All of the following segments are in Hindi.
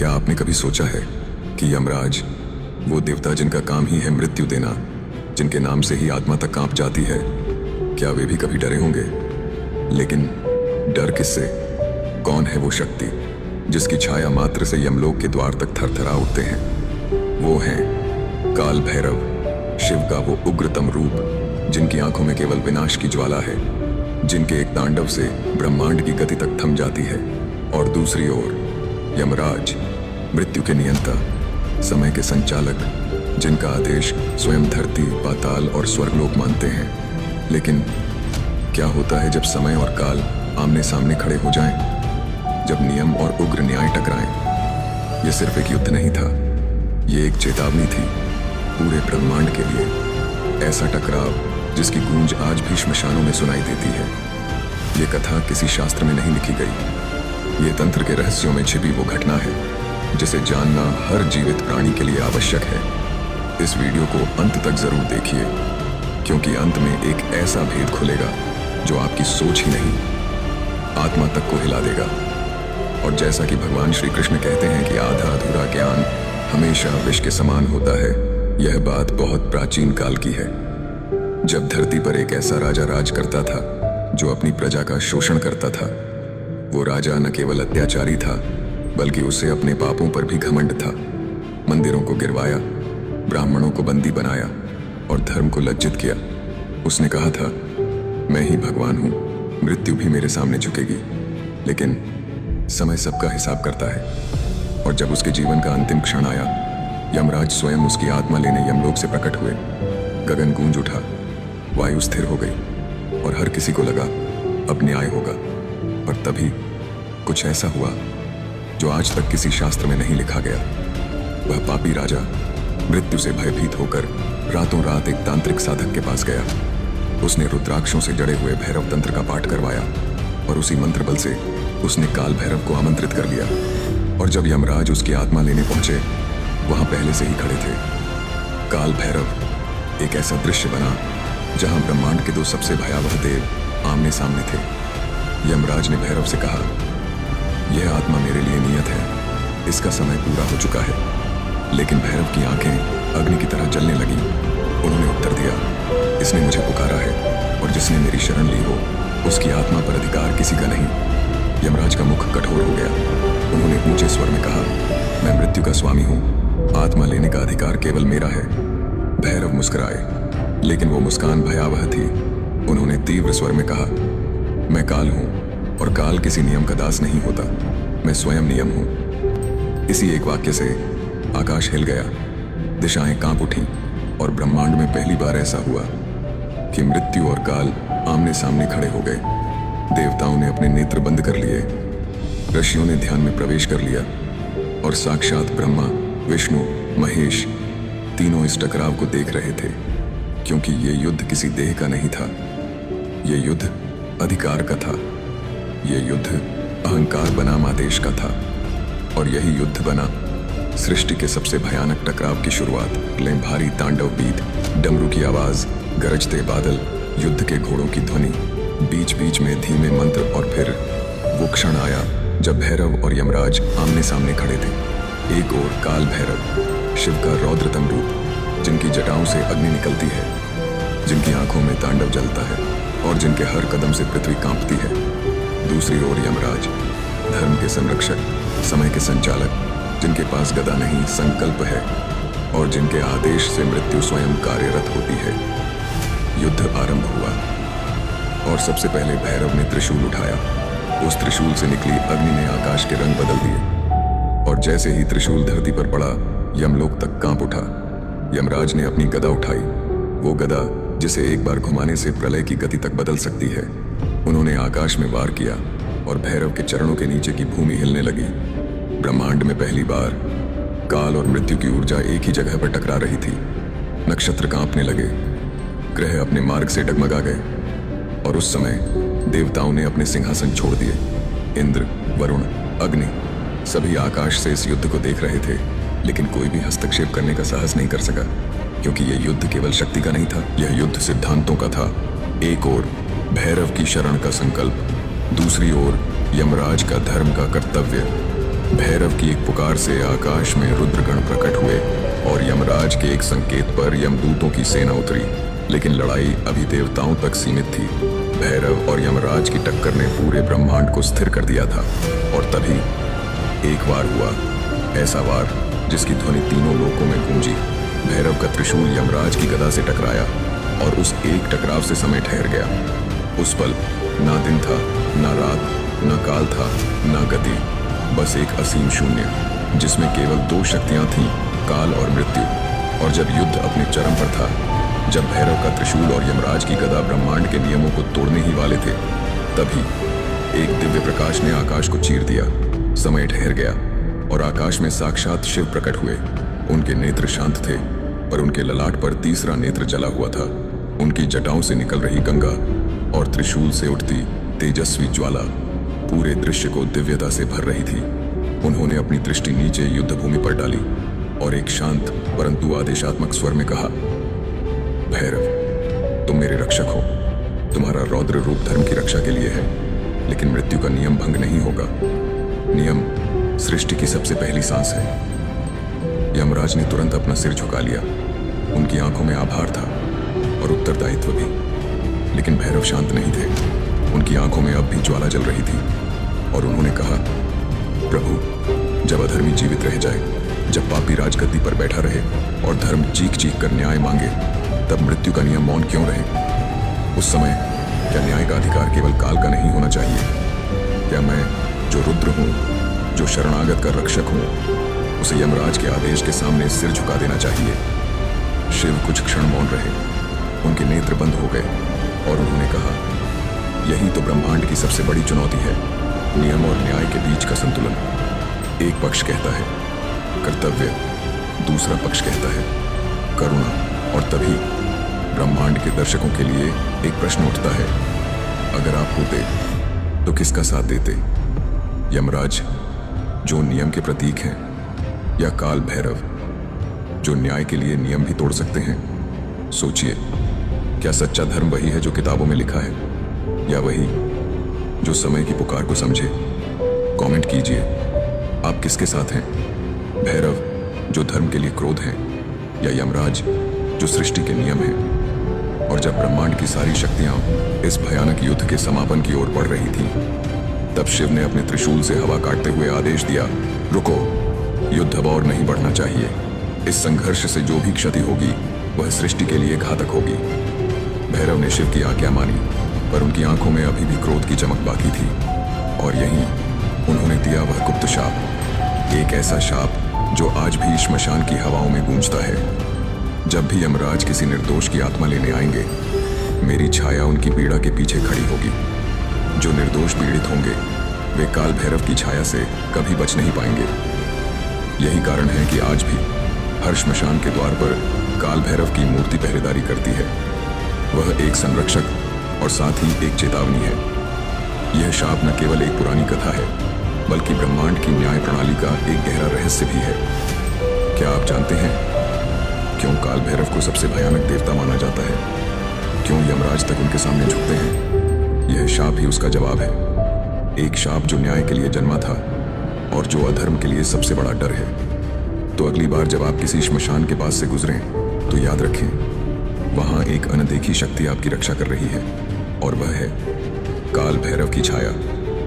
क्या आपने कभी सोचा है कि यमराज, वो देवता जिनका काम ही है मृत्यु देना, जिनके नाम से ही आत्मा तक कांप जाती है, क्या वे भी कभी डरे होंगे? लेकिन डर किससे? कौन है वो शक्ति जिसकी छाया मात्र से यमलोक के द्वार तक थरथरा उठते हैं? वो हैं काल भैरव, शिव का वो उग्रतम रूप जिनकी आंखों में केवल विनाश की ज्वाला है, जिनके एक तांडव से ब्रह्मांड की गति तक थम जाती है। और दूसरी ओर यमराज, मृत्यु के नियंता, समय के संचालक, जिनका आदेश स्वयं धरती, पाताल और स्वर्गलोक मानते हैं। लेकिन क्या होता है जब समय और काल आमने सामने खड़े हो जाएं? जब नियम और उग्र न्याय टकराएं? यह सिर्फ एक युद्ध नहीं था, ये एक चेतावनी थी पूरे ब्रह्मांड के लिए। ऐसा टकराव जिसकी गूंज आज भी श्मशानों में सुनाई देती है। ये कथा किसी शास्त्र में नहीं लिखी गई, ये तंत्र के रहस्यों में छिपी वो घटना है जिसे जानना हर जीवित प्राणी के लिए आवश्यक है। इस वीडियो को अंत तक जरूर देखिए, क्योंकि अंत में एक ऐसा भेद खुलेगा जो आपकी सोच ही नहीं, आत्मा तक को हिला देगा। और जैसा कि भगवान श्री कृष्ण कहते हैं कि आधा अधूरा ज्ञान हमेशा विष के समान होता है, यह बात बहुत प्राचीन काल की है, जब धरती पर एक ऐसा राजा राज करता था जो अपनी प्रजा का शोषण करता था। वो राजा न केवल अत्याचारी था, बल्कि उसे अपने पापों पर भी घमंड था। मंदिरों को गिरवाया, ब्राह्मणों को बंदी बनाया और धर्म को लज्जित किया। उसने कहा था, मैं ही भगवान हूं, मृत्यु भी मेरे सामने झुकेगी। लेकिन समय सबका हिसाब करता है, और जब उसके जीवन का अंतिम क्षण आया, यमराज स्वयं उसकी आत्मा लेने यमलोक से प्रकट हुए। गगन गूंज उठा, वायु स्थिर हो गई और हर किसी को लगा अब न्याय होगा। पर तभी कुछ ऐसा हुआ जो आज तक किसी शास्त्र में नहीं लिखा गया। वह पापी राजा मृत्यु से भयभीत होकर रातों रात एक तांत्रिक साधक के पास गया। उसने रुद्राक्षों से जड़े हुए भैरव तंत्र का पाठ करवाया और उसी मंत्र बल से उसने काल भैरव को आमंत्रित कर लिया। और जब यमराज उसकी आत्मा लेने पहुंचे, वहां पहले से ही खड़े थे काल भैरव। एक ऐसा दृश्य बना जहां ब्रह्मांड के दो सबसे भयावह देव आमने सामने थे। यमराज ने भैरव से कहा, यह आत्मा मेरे लिए नियत है, इसका समय पूरा हो चुका है। लेकिन भैरव की आंखें अग्नि की तरह जलने लगी। उन्होंने उत्तर दिया, इसने मुझे पुकारा है और जिसने मेरी शरण ली हो उसकी आत्मा पर अधिकार किसी का नहीं। यमराज का मुख कठोर हो गया। उन्होंने ऊंचे स्वर में कहा, मैं मृत्यु का स्वामी हूं, आत्मा लेने का अधिकार केवल मेरा है। भैरव मुस्कुराए, लेकिन वो मुस्कान भयावह थी। उन्होंने तीव्र स्वर में कहा, मैं काल हूं और काल किसी नियम का दास नहीं होता, मैं स्वयं नियम हूं। इसी एक वाक्य से आकाश हिल गया, दिशाएं कांप उठीं और ब्रह्मांड में पहली बार ऐसा हुआ कि मृत्यु और काल आमने सामने खड़े हो गए। देवताओं ने अपने नेत्र बंद कर लिए, ऋषियों ने ध्यान में प्रवेश कर लिया और साक्षात ब्रह्मा, विष्णु, महेश तीनों इस टकराव को देख रहे थे। क्योंकि ये युद्ध किसी देह का नहीं था, ये युद्ध अधिकार का था, ये युद्ध अहंकार बनाम आदेश का था। और यही युद्ध बना सृष्टि के सबसे भयानक टकराव की शुरुआत। ले भारी तांडव बीत, डमरू की आवाज, गरजते बादल, युद्ध के घोड़ों की ध्वनि, बीच बीच में धीमे मंत्र। और फिर वो क्षण आया जब भैरव और यमराज आमने सामने खड़े थे। एक ओर काल भैरव, शिव का रौद्रतम रूप, जिनकी जटाओं से अग्नि निकलती है, जिनकी आंखों में तांडव जलता है और जिनके हर कदम से पृथ्वी कांपती है। दूसरी ओर यमराज, धर्म के संरक्षक, समय के संचालक, जिनके पास गदा नहीं संकल्प है और जिनके आदेश से मृत्यु स्वयं कार्यरत होती है। युद्ध आरंभ हुआ और सबसे पहले भैरव ने त्रिशूल उठाया। उस त्रिशूल से निकली अग्नि ने आकाश के रंग बदल दिए और जैसे ही त्रिशूल धरती पर पड़ा, यमलोक तक कांप उठा। यमराज ने अपनी गदा उठाई, वो गदा जिसे एक बार घुमाने से प्रलय की गति तक बदल सकती है। उन्होंने आकाश में वार किया और भैरव के चरणों के नीचे की भूमि हिलने लगी। ब्रह्मांड में पहली बार काल और मृत्यु की ऊर्जा एक ही जगह पर टकरा रही थी। नक्षत्र कांपने लगे, ग्रह अपने मार्ग से डगमगा गए और उस समय देवताओं ने अपने सिंहासन छोड़ दिए। इंद्र, वरुण, अग्नि सभी आकाश से इस युद्ध को देख रहे थे, लेकिन कोई भी हस्तक्षेप करने का साहस नहीं कर सका, क्योंकि यह युद्ध केवल शक्ति का नहीं था, यह युद्ध सिद्धांतों का था। एक ओर भैरव की शरण का संकल्प, दूसरी ओर यमराज का धर्म का कर्तव्य। भैरव की एक पुकार से आकाश में रुद्रगण प्रकट हुए और यमराज के एक संकेत पर यमदूतों की सेना उतरी। लेकिन लड़ाई अभी देवताओं तक सीमित थी। भैरव और यमराज की टक्कर ने पूरे ब्रह्मांड को स्थिर कर दिया था। और तभी एक वार हुआ, ऐसा वार जिसकी ध्वनि तीनों लोकों में गूंजी। भैरव का त्रिशूल यमराज की गदा से टकराया और उस एक टकराव से समय ठहर गया। उस पल ना दिन था, ना रात, ना काल था, ना गति, बस एक असीम शून्य जिसमें केवल दो शक्तियां थीं, काल और मृत्यु। और जब युद्ध अपने चरम पर था, जब भैरव का त्रिशूल और यमराज की गदा ब्रह्मांड के नियमों को तोड़ने ही वाले थे, तभी एक दिव्य प्रकाश ने आकाश को चीर दिया। समय ठहर गया और आकाश में साक्षात शिव प्रकट हुए। उनके नेत्र शांत थे पर उनके ललाट पर तीसरा नेत्र जला हुआ था। उनकी जटाओं से निकल रही गंगा और त्रिशूल से उठती तेजस्वी ज्वाला पूरे दृश्य को दिव्यता से भर रही थी। उन्होंने अपनी दृष्टि नीचे युद्ध भूमि पर डाली और एक शांत परंतु आदेशात्मक स्वर में कहा, भैरव, तुम मेरे रक्षक हो। तुम्हारा रौद्र रूप धर्म की रक्षा के लिए है, लेकिन मृत्यु का नियम भंग नहीं होगा। नियम सृष्टि की सबसे पहली सांस है। यमराज ने तुरंत अपना सिर झुका लिया। उनकी आंखों में आभार था और उत्तरदायित्व भी। लेकिन भैरव शांत नहीं थे। उनकी आंखों में अब भी ज्वाला जल रही थी और उन्होंने कहा, प्रभु, जब अधर्मी जीवित रह जाए, जब पापी राजगद्दी पर बैठा रहे और धर्म चीख चीख कर न्याय मांगे, तब मृत्यु का नियम मौन क्यों रहे? उस समय क्या न्याय का अधिकार केवल काल का नहीं होना चाहिए? क्या मैं जो रुद्र हूँ, जो शरणागत का रक्षक हूँ, उसे यमराज के आदेश के सामने सिर झुका देना चाहिए? शिव कुछ क्षण मौन रहे। उनके नेत्र बंद हो गए और उन्होंने कहा, यही तो ब्रह्मांड की सबसे बड़ी चुनौती है, नियम और न्याय के बीच का संतुलन। एक पक्ष कहता है कर्तव्य, दूसरा पक्ष कहता है करुणा। और तभी ब्रह्मांड के दर्शकों के लिए एक प्रश्न उठता है, अगर आप होते तो किसका साथ देते? यमराज जो नियम के प्रतीक हैं, या काल भैरव जो न्याय के लिए नियम भी तोड़ सकते हैं? सोचिए, क्या सच्चा धर्म वही है जो किताबों में लिखा है, या वही जो समय की पुकार को समझे? कमेंट कीजिए, आप किसके साथ हैं? भैरव जो धर्म के लिए क्रोध हैं, या यमराज जो सृष्टि के नियम हैं? और जब ब्रह्मांड की सारी शक्तियां इस भयानक युद्ध के समापन की ओर बढ़ रही थीं, तब शिव ने अपने त्रिशूल से हवा काटते हुए आदेश दिया, रुको, युद्ध अब और नहीं बढ़ना चाहिए। इस संघर्ष से जो भी क्षति होगी वह सृष्टि के लिए घातक होगी। भैरव ने शिव की आज्ञा मानी, पर उनकी आंखों में अभी भी क्रोध की चमक बाकी थी। और यहीं उन्होंने दिया वह गुप्त शाप, एक ऐसा शाप जो आज भी श्मशान की हवाओं में गूंजता है। जब भी यमराज किसी निर्दोष की आत्मा लेने आएंगे, मेरी छाया उनकी पीड़ा के पीछे खड़ी होगी। जो निर्दोष पीड़ित होंगे वे काल भैरव की छाया से कभी बच नहीं पाएंगे। यही कारण है कि आज भी हर श्मशान के द्वार पर काल भैरव की मूर्ति पहरेदारी करती है। वह एक संरक्षक और साथ ही एक चेतावनी है। यह शाप न केवल एक पुरानी कथा है, बल्कि ब्रह्मांड की न्याय प्रणाली का एक गहरा रहस्य भी है। क्या आप जानते हैं क्यों काल भैरव को सबसे भयानक देवता माना जाता है? क्यों यमराज तक उनके सामने झुकते हैं? यह शाप ही उसका जवाब है। एक शाप जो न्याय के लिए जन्मा था और जो अधर्म के लिए सबसे बड़ा डर है। तो अगली बार जब आप किसी श्मशान के पास से गुजरें, तो याद रखें, वहां एक अनदेखी शक्ति आपकी रक्षा कर रही है, और वह है काल भैरव की छाया।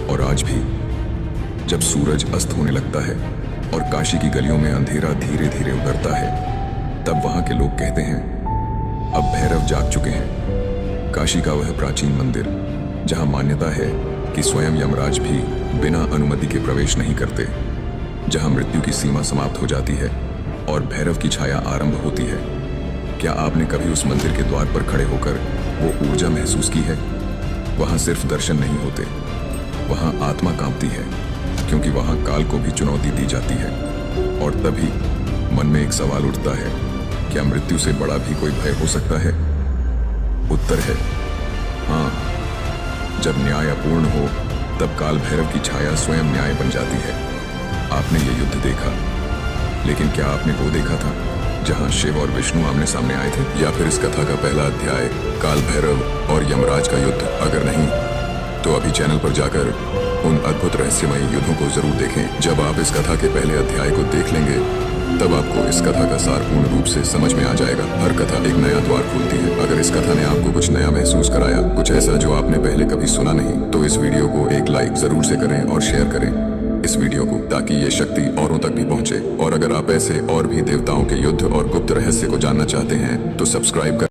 और आज भी जब सूरज अस्त होने लगता है और काशी की गलियों में अंधेरा धीरे धीरे उतरता है, तब वहां के लोग कहते हैं, अब भैरव जाग चुके हैं। काशी का वह प्राचीन मंदिर जहां मान्यता है कि स्वयं यमराज भी बिना अनुमति के प्रवेश नहीं करते, जहां मृत्यु की सीमा समाप्त हो जाती है और भैरव की छाया आरंभ होती है। क्या आपने कभी उस मंदिर के द्वार पर खड़े होकर वो ऊर्जा महसूस की है? वहां सिर्फ दर्शन नहीं होते, वहां आत्मा कांपती है, क्योंकि वहां काल को भी चुनौती दी जाती है। और तभी मन में एक सवाल उठता है, क्या मृत्यु से बड़ा भी कोई भय हो सकता है? उत्तर है हाँ। जब न्याय अपूर्ण हो, तब काल भैरव की छाया स्वयं न्याय बन जाती है। आपने ये युद्ध देखा, लेकिन क्या आपने वो देखा था जहां शिव और विष्णु आमने सामने आए थे? या फिर इस कथा का पहला अध्याय काल भैरव और यमराज का युद्ध? अगर नहीं, तो अभी चैनल पर जाकर उन अद्भुत रहस्यमयी युद्धों को जरूर देखें। जब आप इस कथा के पहले अध्याय को देख लेंगे तब आपको इस कथा का सार पूर्ण रूप से समझ में आ जाएगा। हर कथा एक नया द्वार खोलती है। अगर इस कथा ने आपको कुछ नया महसूस कराया, कुछ ऐसा जो आपने पहले कभी सुना नहीं, तो इस वीडियो को एक लाइक जरूर से करें और शेयर करें इस वीडियो को, ताकि ये शक्ति औरों तक भी पहुंचे। और अगर आप ऐसे और भी देवताओं के युद्ध और गुप्त रहस्य को जानना चाहते हैं तो सब्सक्राइब कर